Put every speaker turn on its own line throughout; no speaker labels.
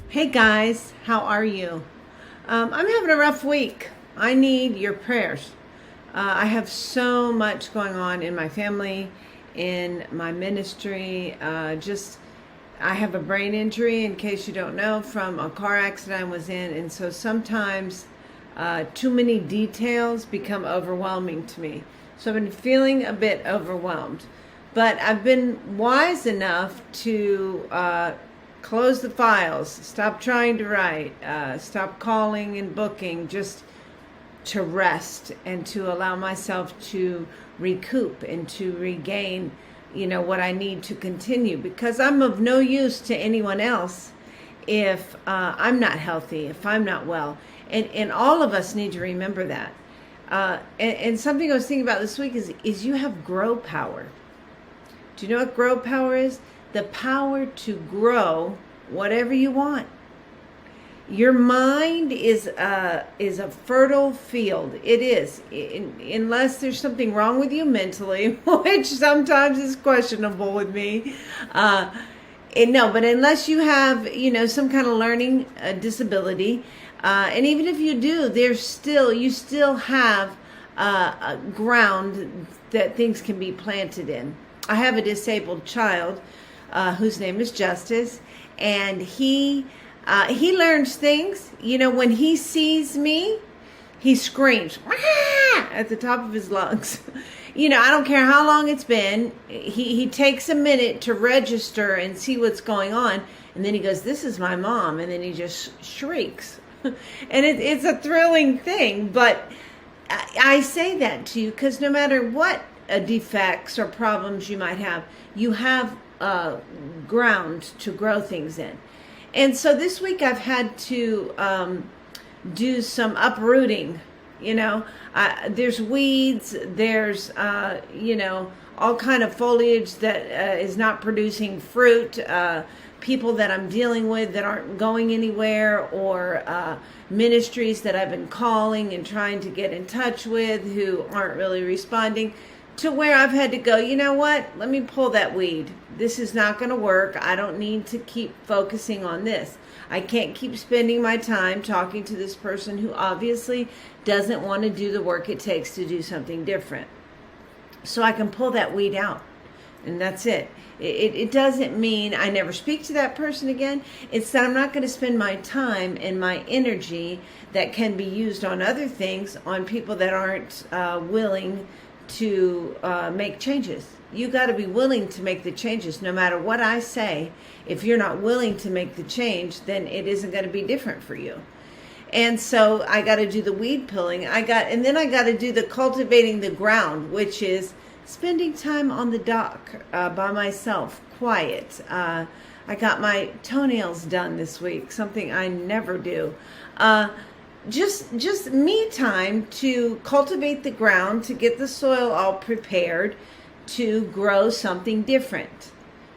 Hey guys, how are you? I'm having a rough week. I need your prayers. I have so much going on in my family, in my ministry. I have a brain injury, in case you don't know, from a car accident I was in. And so sometimes too many details become overwhelming to me. So I've been feeling a bit overwhelmed. But I've been wise enough to close the files, stop trying to write, stop calling and booking, just to rest and to allow myself to recoup and to regain, what I need to continue, because I'm of no use to anyone else if I'm not healthy, if I'm not well. And all of us need to remember that. And something I was thinking about this week is you have grow power. Do you know what grow power is? The power to grow whatever you want. Your mind is a fertile field. It is, unless there's something wrong with you mentally, which sometimes is questionable with me. But unless you have, some kind of learning disability, and even if you do, you still have a ground that things can be planted in. I have a disabled child whose name is Justice, and he learns things. When he sees me, he screams at the top of his lungs. I don't care how long it's been. He takes a minute to register and see what's going on, and then he goes, "This is my mom," and then he just shrieks. And it's a thrilling thing, but I say that to you because no matter what defects or problems you might have, you have ground to grow things in. And so this week I've had to do some uprooting. There's weeds, there's all kind of foliage that is not producing fruit, people that I'm dealing with that aren't going anywhere, or ministries that I've been calling and trying to get in touch with who aren't really responding, to where I've had to go, you know what, let me pull that weed. This is not going to work. I don't need to keep focusing on this. I can't keep spending my time talking to this person who obviously doesn't want to do the work it takes to do something different. So I can pull that weed out, and that's it. It doesn't mean I never speak to that person again. It's that I'm not going to spend my time and my energy that can be used on other things on people that aren't willing to make changes. You got to be willing to make the changes. No matter what I say, if you're not willing to make the change, then it isn't going to be different for you. And so I got to do the weed pulling. And then I got to do the cultivating the ground, which is spending time on the dock by myself, quiet. I got my toenails done this week, something I never do. Just me time to cultivate the ground, to get the soil all prepared, to grow something different,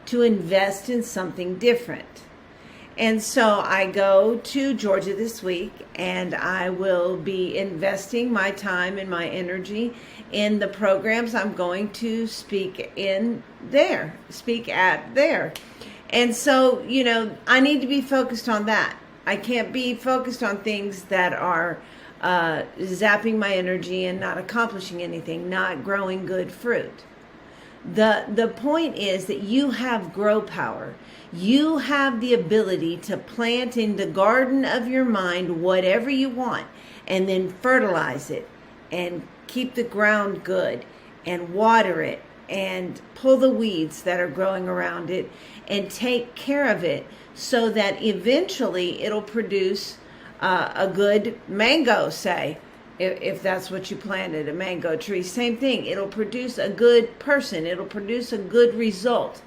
to invest in something different. And so I go to Georgia this week, and I will be investing my time and my energy in the programs I'm going to speak at there. And so, I need to be focused on that. I can't be focused on things that are zapping my energy and not accomplishing anything, not growing good fruit. The point is that you have grow power. You have the ability to plant in the garden of your mind whatever you want, and then fertilize it and keep the ground good and water it and pull the weeds that are growing around it and take care of it, so that eventually it'll produce a good mango, say, if that's what you planted, a mango tree. Same thing. It'll produce a good person. It'll produce a good result.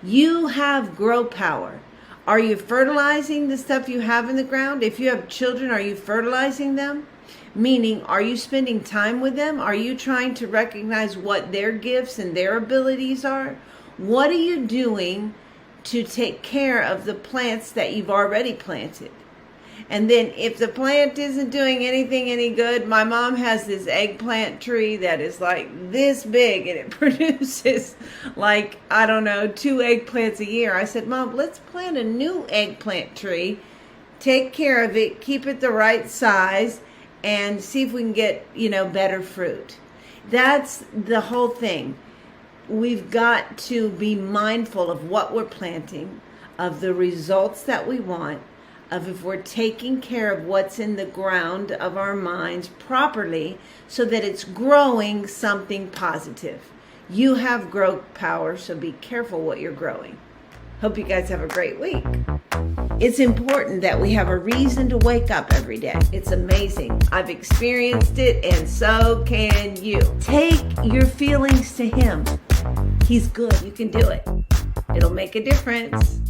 You have grow power. Are you fertilizing the stuff you have in the ground? If you have children, are you fertilizing them? Meaning, are you spending time with them? Are you trying to recognize what their gifts and their abilities are? What are you doing to take care of the plants that you've already planted? And then if the plant isn't doing anything any good, my mom has this eggplant tree that is like this big and it produces like, I don't know, 2 eggplants a year. I said, Mom, let's plant a new eggplant tree, take care of it, keep it the right size, and see if we can get, better fruit. That's the whole thing. We've got to be mindful of what we're planting, of the results that we want, of if we're taking care of what's in the ground of our minds properly so that it's growing something positive. You have growth power, so be careful what you're growing. Hope you guys have a great week. It's important that we have a reason to wake up every day. It's amazing. I've experienced it, and so can you. Take your feelings to Him. He's good. You can do it. It'll make a difference.